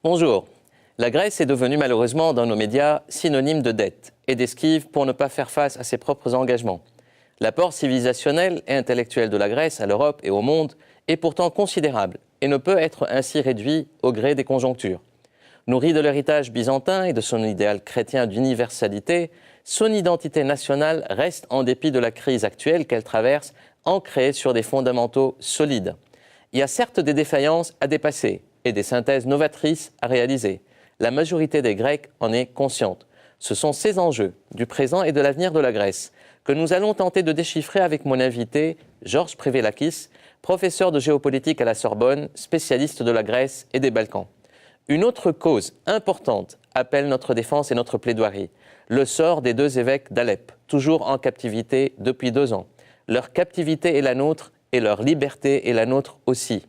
Bonjour. La Grèce est devenue malheureusement dans nos médias synonyme de dette et d'esquive pour ne pas faire face à ses propres engagements. L'apport civilisationnel et intellectuel de la Grèce à l'Europe et au monde est pourtant considérable et ne peut être ainsi réduit au gré des conjonctures. Nourrie de l'héritage byzantin et de son idéal chrétien d'universalité, son identité nationale reste, en dépit de la crise actuelle qu'elle traverse, ancrée sur des fondamentaux solides. Il y a certes des défaillances à dépasser et des synthèses novatrices à réaliser. La majorité des Grecs en est consciente. Ce sont ces enjeux du présent et de l'avenir de la Grèce que nous allons tenter de déchiffrer avec mon invité, Georges Prévelakis, professeur de géopolitique à la Sorbonne, spécialiste de la Grèce et des Balkans. Une autre cause importante appelle notre défense et notre plaidoirie, le sort des deux évêques d'Alep, toujours en captivité depuis 2 ans. Leur captivité est la nôtre et leur liberté est la nôtre aussi.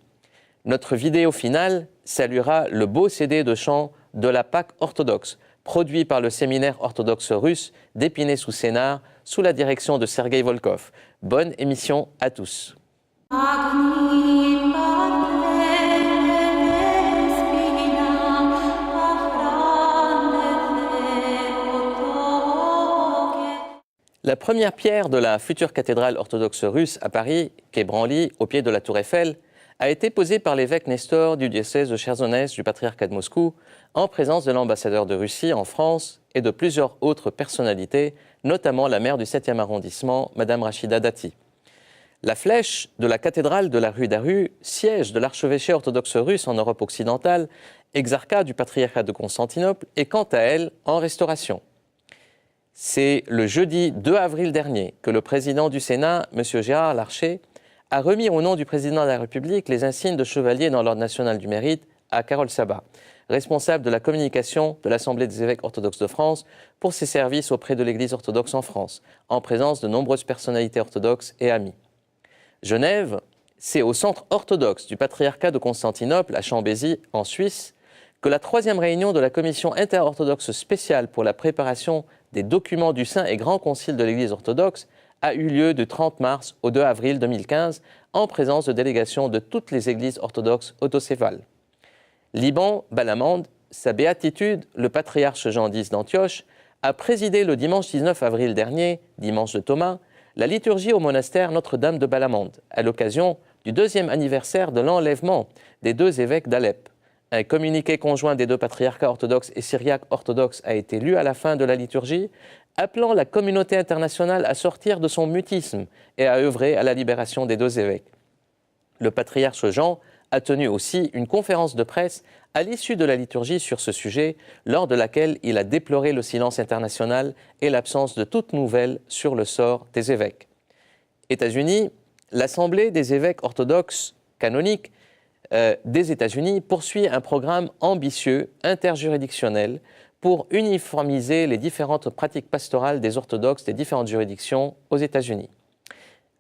Notre vidéo finale saluera le beau CD de chant de la Pâque orthodoxe, produit par le séminaire orthodoxe russe d'Épinay-sous-Sénart, sous la direction de Sergueï Volkov. Bonne émission à tous. La première pierre de la future cathédrale orthodoxe russe à Paris, quai Branly, au pied de la Tour Eiffel, a été posée par l'évêque Nestor du diocèse de Chersonèse du patriarcat de Moscou, en présence de l'ambassadeur de Russie en France et de plusieurs autres personnalités, notamment la maire du 7e arrondissement, Mme Rachida Dati. La flèche de la cathédrale de la rue Daru, siège de l'archevêché orthodoxe russe en Europe occidentale, exarcat du patriarcat de Constantinople, est quant à elle en restauration. C'est le jeudi 2 avril dernier que le président du Sénat, M. Gérard Larcher, a remis au nom du président de la République les insignes de chevalier dans l'Ordre national du mérite à Carole Sabat, responsable de la communication de l'Assemblée des évêques orthodoxes de France, pour ses services auprès de l'Église orthodoxe en France, en présence de nombreuses personnalités orthodoxes et amies. Genève, c'est au centre orthodoxe du patriarcat de Constantinople, à Chambézy, en Suisse, que la 3e réunion de la commission interorthodoxe spéciale pour la préparation des documents du Saint et Grand Concile de l'Église orthodoxe a eu lieu du 30 mars au 2 avril 2015 en présence de délégations de toutes les églises orthodoxes autocéphales. Liban Balamande, sa béatitude, le patriarche Jean X d'Antioche, a présidé le dimanche 19 avril dernier, dimanche de Thomas, la liturgie au monastère Notre-Dame de Balamande, à l'occasion du 2e anniversaire de l'enlèvement des 2 évêques d'Alep. Un communiqué conjoint des 2 patriarcats orthodoxes et syriaques orthodoxes a été lu à la fin de la liturgie, appelant la communauté internationale à sortir de son mutisme et à œuvrer à la libération des 2 évêques. Le patriarche Jean a tenu aussi une conférence de presse à l'issue de la liturgie sur ce sujet, lors de laquelle il a déploré le silence international et l'absence de toute nouvelle sur le sort des évêques. États-Unis, l'Assemblée des évêques orthodoxes canoniques des États-Unis poursuit un programme ambitieux, interjuridictionnel, pour uniformiser les différentes pratiques pastorales des orthodoxes des différentes juridictions aux États-Unis.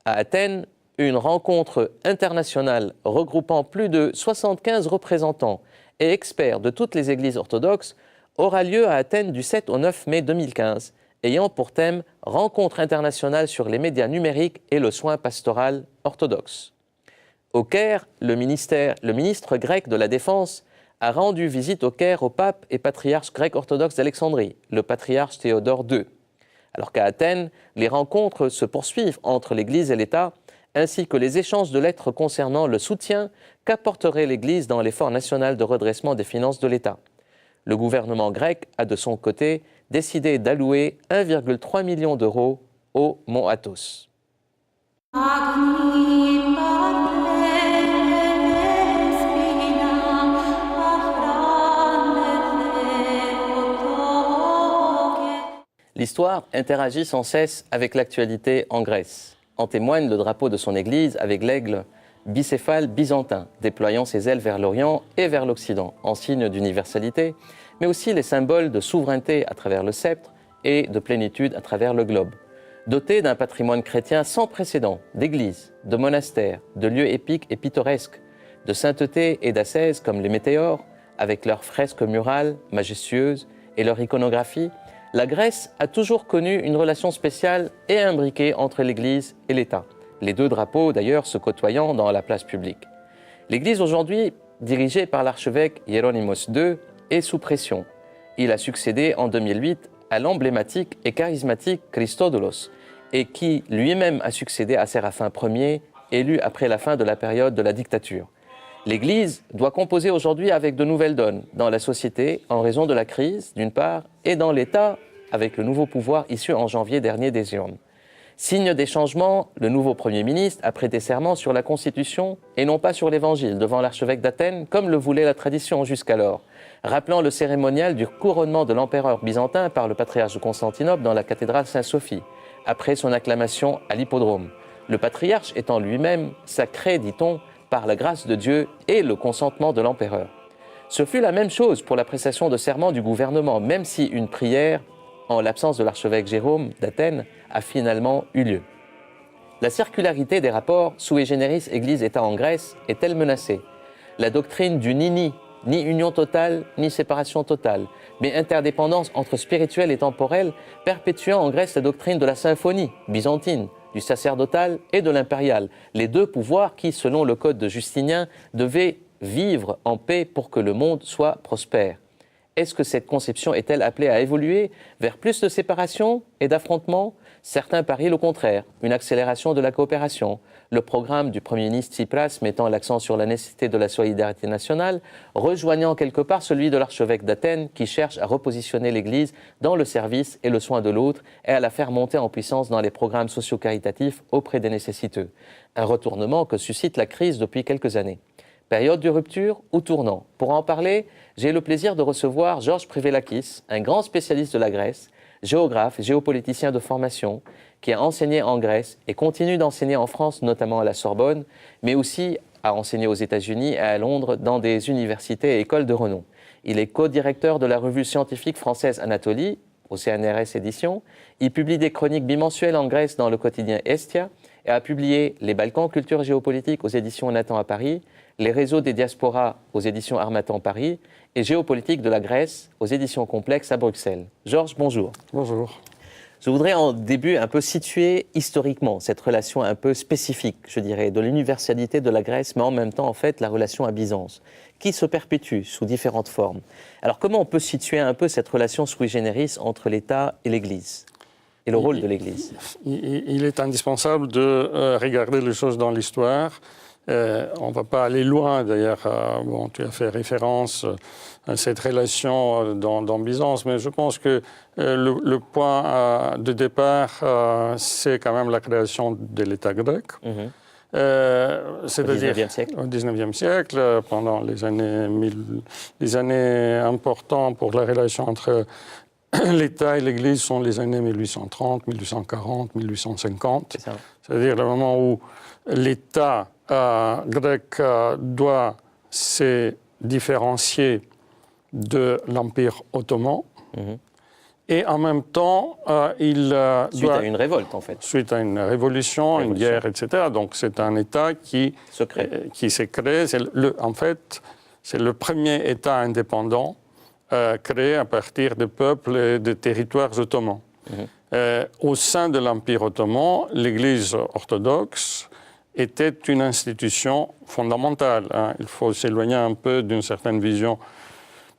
À Athènes, une rencontre internationale regroupant plus de 75 représentants et experts de toutes les églises orthodoxes aura lieu à Athènes du 7 au 9 mai 2015, ayant pour thème « Rencontre internationale sur les médias numériques et le soin pastoral orthodoxe ». Au Caire, le ministre grec de la Défense a rendu visite au Caire au pape et patriarche grec orthodoxe d'Alexandrie, le patriarche Théodore II. Alors qu'à Athènes, les rencontres se poursuivent entre l'Église et l'État, ainsi que les échanges de lettres concernant le soutien qu'apporterait l'Église dans l'effort national de redressement des finances de l'État. Le gouvernement grec a de son côté décidé d'allouer 1,3 million d'euros au Mont Athos. L'histoire interagit sans cesse avec l'actualité en Grèce. En témoigne le drapeau de son église avec l'aigle bicéphale byzantin, déployant ses ailes vers l'Orient et vers l'Occident, en signe d'universalité, mais aussi les symboles de souveraineté à travers le sceptre et de plénitude à travers le globe. Doté d'un patrimoine chrétien sans précédent, d'églises, de monastères, de lieux épiques et pittoresques, de sainteté et d'ascèse comme les météores, avec leurs fresques murales majestueuses et leur iconographie, la Grèce a toujours connu une relation spéciale et imbriquée entre l'Église et l'État, les deux drapeaux d'ailleurs se côtoyant dans la place publique. L'Église aujourd'hui dirigé par l'archevêque Hieronymus II, est sous pression. Il a succédé en 2008 à l'emblématique et charismatique Christodoulos, et qui lui-même a succédé à Séraphin Ier, élu après la fin de la période de la dictature. L'Église doit composer aujourd'hui avec de nouvelles donnes dans la société en raison de la crise, d'une part, et dans l'État avec le nouveau pouvoir issu en janvier dernier des urnes. Signe des changements, le nouveau Premier ministre a prêté serment sur la Constitution et non pas sur l'Évangile devant l'archevêque d'Athènes, comme le voulait la tradition jusqu'alors, rappelant le cérémonial du couronnement de l'empereur byzantin par le patriarche de Constantinople dans la cathédrale Saint-Sophie, après son acclamation à l'hippodrome. Le patriarche étant lui-même sacré, dit-on, par la grâce de Dieu et le consentement de l'empereur. Ce fut la même chose pour la prestation de serment du gouvernement, même si une prière, en l'absence de l'archevêque Jérôme d'Athènes, a finalement eu lieu. La circularité des rapports sui generis Église-État en Grèce est-elle menacée? La doctrine du ni union totale, ni séparation totale, mais interdépendance entre spirituel et temporel, perpétuant en Grèce la doctrine de la symphonie byzantine, du sacerdotal et de l'impérial, les deux pouvoirs qui, selon le code de Justinien, devaient vivre en paix pour que le monde soit prospère. Est-ce que cette conception est-elle appelée à évoluer vers plus de séparation et d'affrontement? Certains parient le contraire, une accélération de la coopération. Le programme du Premier ministre Tsipras mettant l'accent sur la nécessité de la solidarité nationale, rejoignant quelque part celui de l'archevêque d'Athènes qui cherche à repositionner l'Église dans le service et le soin de l'autre et à la faire monter en puissance dans les programmes socio-caritatifs auprès des nécessiteux. Un retournement que suscite la crise depuis quelques années. Période de rupture ou tournant? Pour en parler, j'ai le plaisir de recevoir Georges Privélakis, un grand spécialiste de la Grèce, géographe et géopoliticien de formation, qui a enseigné en Grèce et continue d'enseigner en France, notamment à la Sorbonne, mais aussi a enseigné aux États-Unis et à Londres dans des universités et écoles de renom. Il est co-directeur de la revue scientifique française Anatolie, au CNRS Éditions. Il publie des chroniques bimensuelles en Grèce dans le quotidien Estia et a publié Les Balkans, culture géopolitique aux éditions Nathan à Paris, Les réseaux des diasporas aux éditions Harmattan Paris et Géopolitique de la Grèce aux éditions Complexes à Bruxelles. Georges, bonjour. Bonjour. Je voudrais en début un peu situer historiquement cette relation un peu spécifique, je dirais, de l'universalité de la Grèce, mais en même temps, en fait, la relation à Byzance, qui se perpétue sous différentes formes. Alors, comment on peut situer un peu cette relation sui generis entre l'État et l'Église et le rôle de l'Église? Il est indispensable de regarder les choses dans l'histoire. On ne va pas aller loin, d'ailleurs. Bon, tu as fait référence à cette relation dans Byzance, mais je pense que le point de départ, c'est quand même la création de l'État grec. C'est-à-dire au XIXe siècle, pendant les années importantes pour la relation entre l'État et l'Église sont les années 1830, 1840, 1850. C'est-à-dire le moment où l'État grec doit se différencier de l'Empire ottoman. Et en même temps, suite à une révolte, en fait. Suite à une révolution, une guerre, etc. Donc c'est un État qui s'est créé. En fait, c'est le premier État indépendant créé à partir de peuples et de territoires ottomans. Au sein de l'Empire ottoman, l'Église orthodoxe était une institution fondamentale. Il faut s'éloigner un peu d'une certaine vision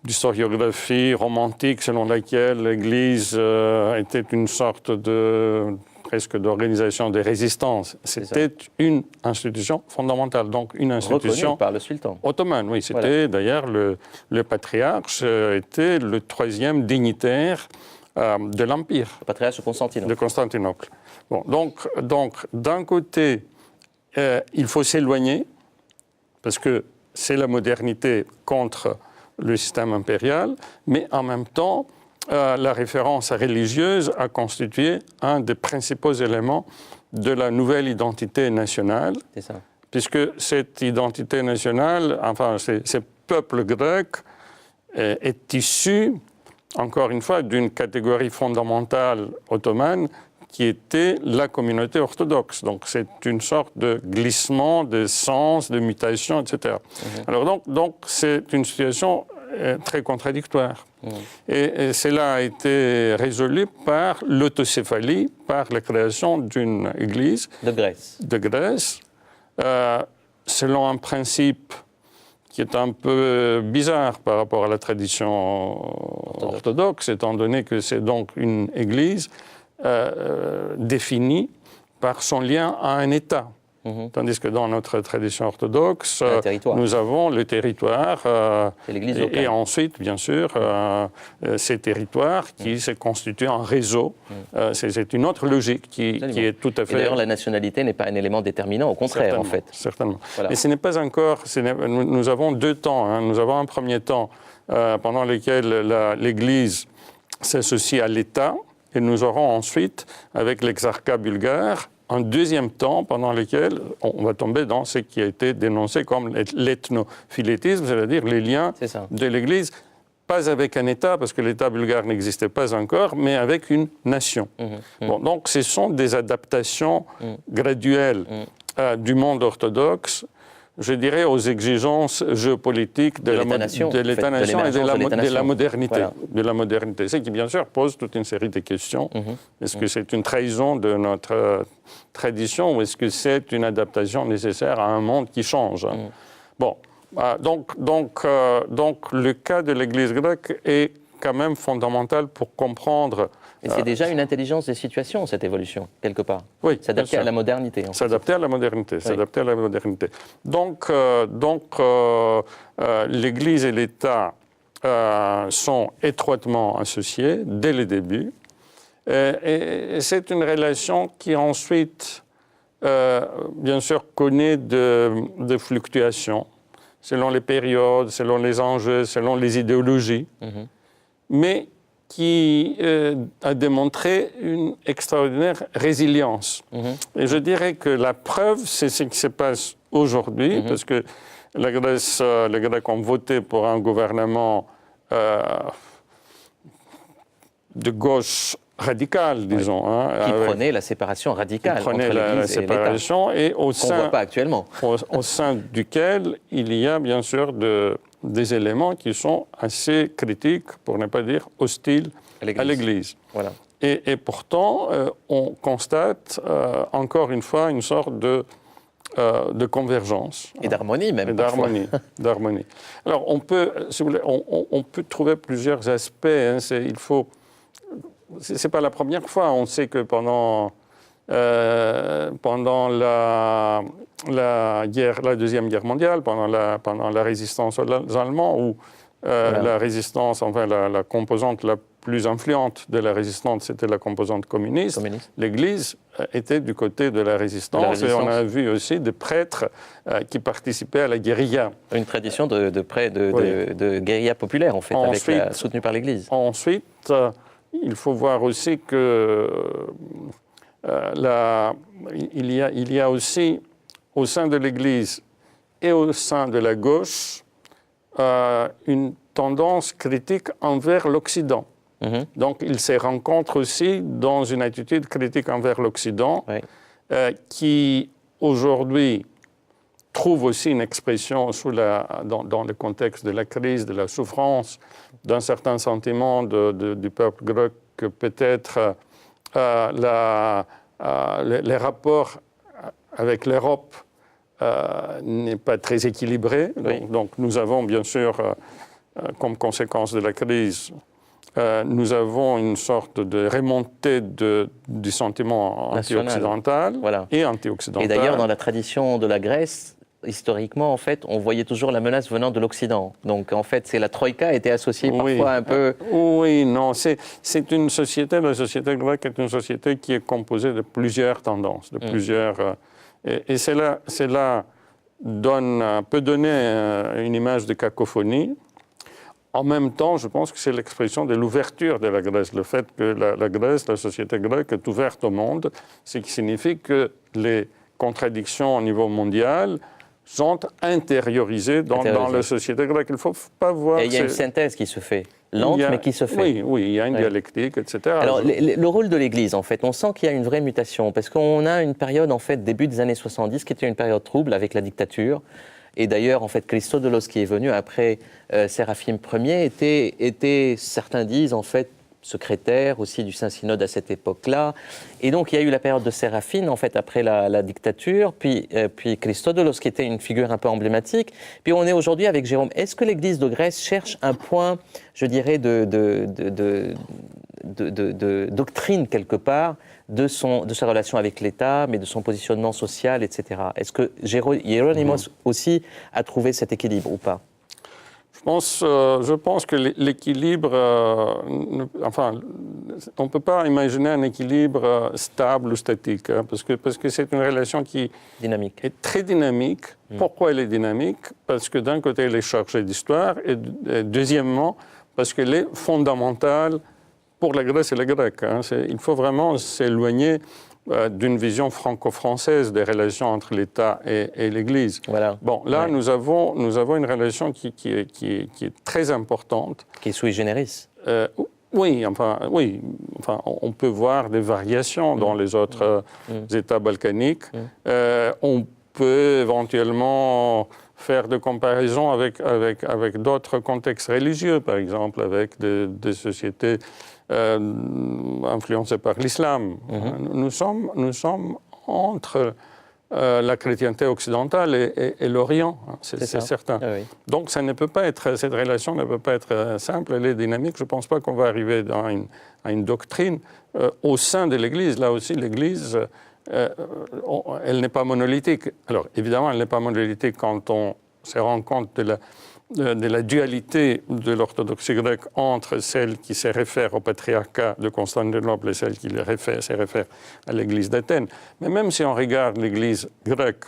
d'historiographie romantique selon laquelle l'Église était une sorte de presque d'organisation de résistance. C'était une institution fondamentale, donc une institution reconnue par le sultan ottomane. Oui, c'était d'ailleurs le patriarche était le troisième dignitaire de l'Empire. Le patriarche de Constantinople. De Constantinople. Bon, donc d'un côté, il faut s'éloigner, parce que c'est la modernité contre le système impérial, mais en même temps, la référence religieuse a constitué un des principaux éléments de la nouvelle identité nationale. C'est ça. Puisque cette identité nationale, enfin, ce peuple grec est issu, encore une fois, d'une catégorie fondamentale ottomane qui était la communauté orthodoxe. Donc c'est une sorte de glissement, de sens, de mutation, etc. Alors donc c'est une situation très contradictoire. Et cela a été résolu par l'autocéphalie, par la création d'une église de Grèce, selon un principe qui est un peu bizarre par rapport à la tradition orthodoxe, étant donné que c'est donc une Église définie par son lien à un État. Tandis que dans notre tradition orthodoxe, nous avons le territoire et ensuite, bien sûr, ces territoires qui se constituent en réseau. C'est une autre logique qui est tout à fait... Et d'ailleurs, la nationalité n'est pas un élément déterminant, au contraire, en fait. Certainement. Voilà. Et ce n'est pas encore... Nous avons deux temps. Hein. Nous avons un premier temps pendant lequel l'Église s'associe à l'État, et nous aurons ensuite, avec l'exarcat bulgare, un deuxième temps pendant lequel on va tomber dans ce qui a été dénoncé comme l'ethnophilétisme, c'est-à-dire les liens de l'Église, pas avec un État, parce que l'État bulgare n'existait pas encore, mais avec une nation. Bon, donc ce sont des adaptations graduelles du monde orthodoxe, je dirais, aux exigences géopolitiques de l'État-nation et de la modernité. Voilà. De la modernité. Ce qui, bien sûr, pose toute une série de questions. Est-ce que c'est une trahison de notre tradition ou est-ce que c'est une adaptation nécessaire à un monde qui change? Bon, donc, le cas de l'Église grecque est quand même fondamental pour comprendre... Et c'est déjà une intelligence des situations, cette évolution, quelque part. Oui. S'adapter à la modernité. S'adapter à la modernité. S'adapter à la modernité. Donc l'Église et l'État sont étroitement associés dès le début. Et c'est une relation qui ensuite, bien sûr, connaît de fluctuations selon les périodes, selon les enjeux, selon les idéologies. Mais qui a démontré une extraordinaire résilience. Et je dirais que la preuve, c'est ce qui se passe aujourd'hui, parce que les Grecs ont voté pour un gouvernement de gauche radicale, disons. Hein, qui prenait la séparation radicale entre la séparation et au sein, qu'on ne voit pas actuellement. au sein duquel il y a bien sûr des éléments qui sont assez critiques, pour ne pas dire hostiles à l'Église. Voilà. Et pourtant, on constate encore une fois une sorte de convergence. Et d'harmonie même. D'harmonie. Alors, on peut, si vous voulez, on peut trouver plusieurs aspects. Hein, c'est pas la première fois. On sait que pendant la Deuxième Guerre mondiale, pendant la résistance aux Allemands, ou la résistance, enfin la composante la plus influente de la résistance, c'était la composante communiste. L'Église était du côté de la résistance, et on a vu aussi des prêtres qui participaient à la guérilla. Une tradition de guérilla populaire, en fait, soutenue par l'Église. Ensuite, il faut voir aussi que il y a aussi, au sein de l'Église et au sein de la gauche, une tendance critique envers l'Occident. Donc, ils se rencontrent aussi dans une attitude critique envers l'Occident, qui, aujourd'hui, trouve aussi une expression dans le contexte de la crise, de la souffrance, d'un certain sentiment du peuple grec que peut-être les rapports avec l'Europe n'est pas très équilibré. Donc, nous avons bien sûr, comme conséquence de la crise, nous avons une sorte de remontée du sentiment anti-occidental et anti-occidental. Et d'ailleurs, dans la tradition de la Grèce, historiquement, en fait, on voyait toujours la menace venant de l'Occident. Donc, en fait, la Troïka était associée parfois un peu... Oui, non, c'est une société, la société grecque est une société qui est composée de plusieurs tendances, de plusieurs... et cela peut donner une image de cacophonie. En même temps, je pense que c'est l'expression de l'ouverture de la Grèce. Le fait que la Grèce, la société grecque, est ouverte au monde, ce qui signifie que les contradictions au niveau mondial sont intériorisées dans la société grecque. Il ne faut pas voir... Et il y a une synthèse qui se fait, lente, mais qui se fait. Oui, il y a une dialectique, etc. Alors, le rôle de l'Église, en fait, on sent qu'il y a une vraie mutation, parce qu'on a une période, en fait, début des années 70, qui était une période trouble avec la dictature. Et d'ailleurs, en fait, Christodoulos, qui est venu après Séraphime Ier, était, certains disent, en fait, secrétaire aussi du Saint-Synode à cette époque-là. Et donc, il y a eu la période de Séraphine, en fait, après la dictature, puis Christodolos, qui était une figure un peu emblématique. Puis on est aujourd'hui avec Jérôme. Est-ce que l'Église de Grèce cherche un point, je dirais, de doctrine, quelque part, de sa relation avec l'État, mais de son positionnement social, etc. Est-ce que Hieronymus aussi a trouvé cet équilibre ou pas ? Je pense que l'équilibre, on ne peut pas imaginer un équilibre stable ou statique, hein, parce que c'est une relation qui est très dynamique. Pourquoi elle est dynamique ? Parce que d'un côté, elle est chargée d'histoire, et deuxièmement, parce qu'elle est fondamentale pour la Grèce et les Grecs. Hein. Il faut vraiment s'éloigner d'une vision franco-française des relations entre l'État et l'Église. Voilà. Bon, là, nous avons une relation qui est très importante. Qui est sui generis. Oui, on peut voir des variations dans les autres États balkaniques. On peut éventuellement faire des comparaisons avec d'autres contextes religieux, par exemple, avec des sociétés influencés par l'islam. Nous sommes entre la chrétienté occidentale et l'Orient, hein, c'est certain. Ah, oui. Donc cette relation ne peut pas être simple, elle est dynamique. Je ne pense pas qu'on va arriver à une doctrine au sein de l'Église. Là aussi, l'Église, elle n'est pas monolithique. Alors évidemment, elle n'est pas monolithique quand on se rend compte de la dualité de l'orthodoxie grecque entre celle qui se réfère au patriarcat de Constantinople et celle qui se réfère à l'Église d'Athènes. Mais même si on regarde l'Église grecque,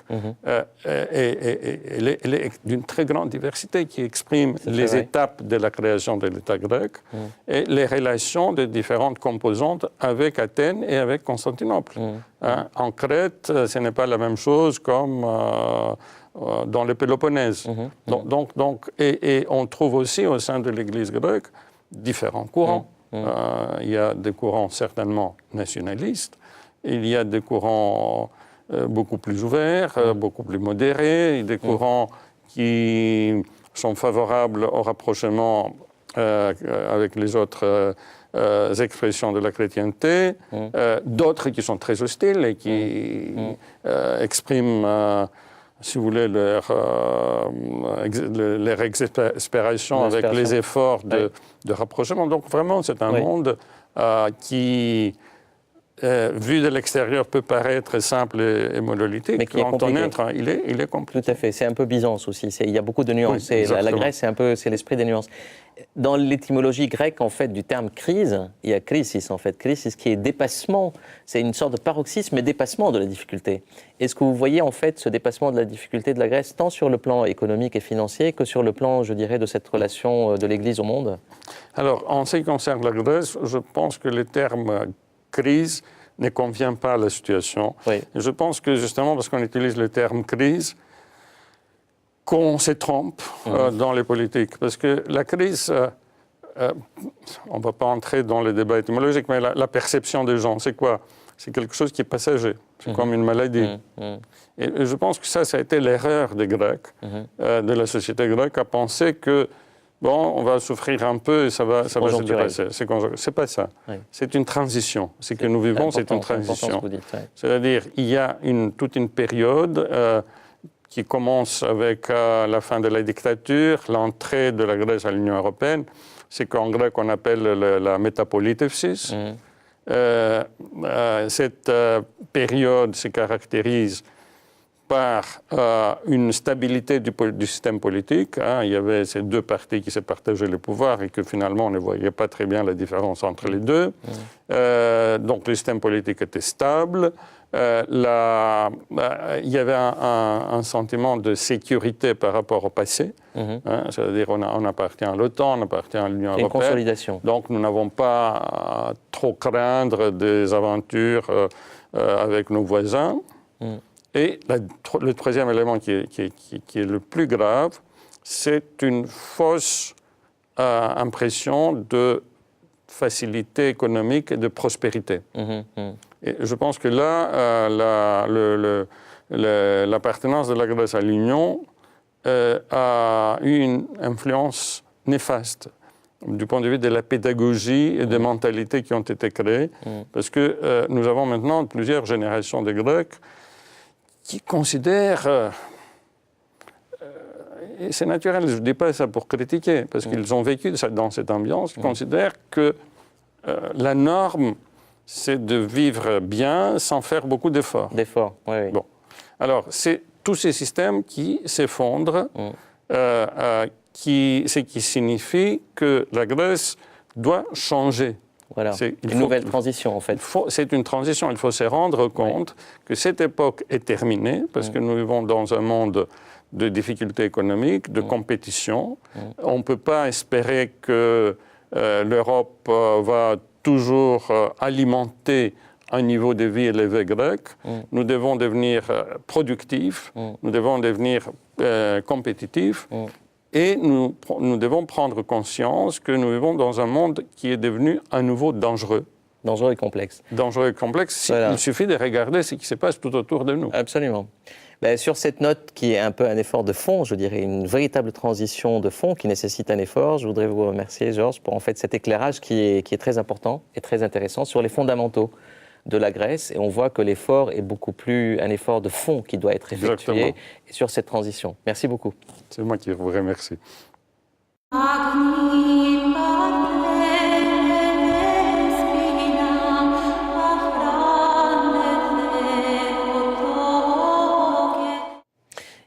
elle est d'une très grande diversité qui exprime les étapes de la création de l'État grec et les relations de différentes composantes avec Athènes et avec Constantinople. Hein, en Crète, ce n'est pas la même chose comme dans le Péloponnèse. Et on trouve aussi au sein de l'Église grecque différents courants. Il y a des courants certainement nationalistes, il y a des courants beaucoup plus ouverts, beaucoup plus modérés, des courants qui sont favorables au rapprochement avec les autres expressions de la chrétienté, d'autres qui sont très hostiles et qui expriment si vous voulez, leur exaspération avec les efforts de rapprochement. Donc vraiment, c'est un monde qui, vu de l'extérieur, peut paraître simple et monolithique. Mais qui quand on entre, il est compliqué. Tout à fait. C'est un peu Byzance aussi. Il y a beaucoup de nuances. Oui, la Grèce, c'est l'esprit des nuances. Dans l'étymologie grecque, en fait, du terme crise, il y a crisis, en fait. Crisis qui est dépassement. C'est une sorte de paroxysme et dépassement de la difficulté. Est-ce que vous voyez, en fait, ce dépassement de la difficulté de la Grèce, tant sur le plan économique et financier que sur le plan, je dirais, de cette relation de l'Église au monde ? Alors, en ce qui concerne la Grèce, je pense que le terme crise ne convient pas à la situation. Oui. Je pense que, justement, parce qu'on utilise le terme crise, qu'on se trompe dans les politiques. Parce que la crise, on ne va pas entrer dans les débats étymologiques, mais la perception des gens, c'est quoi ? C'est quelque chose qui est passager. C'est comme une maladie. Et je pense que ça a été l'erreur des Grecs, de la société grecque, à penser que, bon, on va souffrir un peu et ça va se dépasser. C'est pas ça. Oui. C'est une transition. Ce que nous vivons, c'est une transition. C'est-à-dire, il y a toute une période qui commence avec la fin de la dictature, l'entrée de la Grèce à l'Union européenne. C'est qu'en grec, on appelle la métapolitevsis. Cette période se caractérise par une stabilité du système politique. Hein. Il y avait ces deux partis qui se partageaient le pouvoir et que finalement, on ne voyait pas très bien la différence entre les deux. Donc, le système politique était stable. Il y avait un sentiment de sécurité par rapport au passé. Hein, c'est-à-dire on appartient à l'OTAN, on appartient à l'Union européenne. Une consolidation. Donc nous n'avons pas trop craindre des aventures avec nos voisins. Et le troisième élément qui est le plus grave, c'est une fausse impression de facilité économique et de prospérité. Et je pense que là, l'appartenance de la Grèce à l'Union a eu une influence néfaste. du point de vue de la pédagogie et des mentalités qui ont été créées, parce que nous avons maintenant plusieurs générations de Grecs qui considèrent, et c'est naturel, je ne dis pas ça pour critiquer, parce qu'ils ont vécu dans cette ambiance, ils considèrent que la norme, c'est de vivre bien sans faire beaucoup d'efforts. D'efforts, oui, oui. Bon. Alors, c'est tous ces systèmes qui s'effondrent, ce qui signifie que la Grèce doit changer. Voilà, une nouvelle transition en fait. C'est une transition, il faut se rendre compte que cette époque est terminée, parce que nous vivons dans un monde de difficultés économiques, de compétition. On ne peut pas espérer que l'Europe va toujours alimenter un niveau de vie élevé grec. Nous devons devenir productifs, nous devons devenir compétitifs. Et nous devons prendre conscience que nous vivons dans un monde qui est devenu à nouveau dangereux. Dangereux et complexe. Dangereux et complexe. Voilà. Il suffit de regarder ce qui se passe tout autour de nous. Absolument. Ben, sur cette note qui est un peu un effort de fond, je dirais une véritable transition de fond qui nécessite un effort, je voudrais vous remercier, Georges, pour en fait cet éclairage qui est très important et très intéressant sur les fondamentaux de la Grèce. Et on voit que l'effort est beaucoup plus un effort de fond qui doit être effectué sur cette transition. Merci beaucoup. C'est moi qui vous remercie.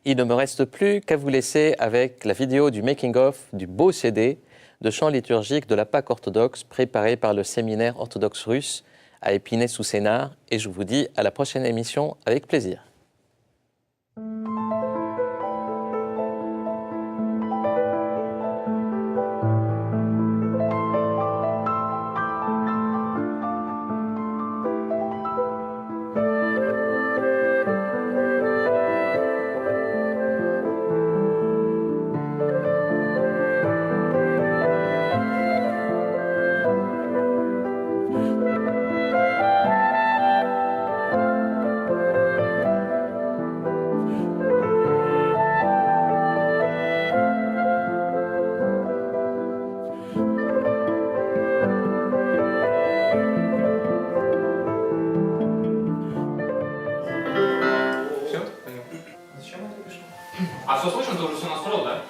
Il ne me reste plus qu'à vous laisser avec la vidéo du making-of du beau CD de chants liturgiques de la Pâque orthodoxe préparé par le séminaire orthodoxe russe à Épinay-sous-Sénart. Et je vous dis à la prochaine émission avec plaisir. А все слышно? Ты уже все настроил, да?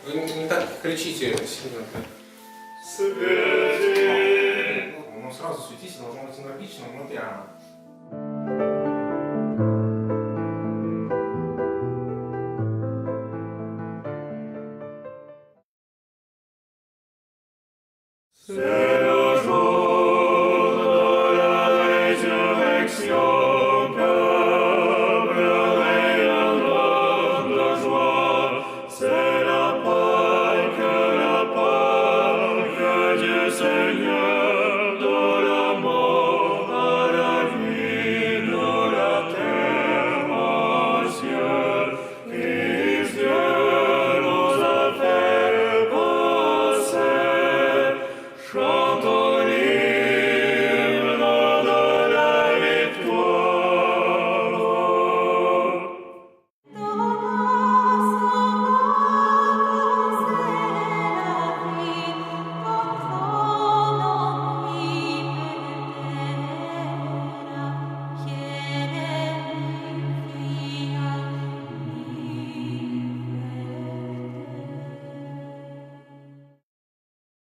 Вы не так кричите сильно. Ну, сразу светите, должно быть энергично, внутри она. Yeah.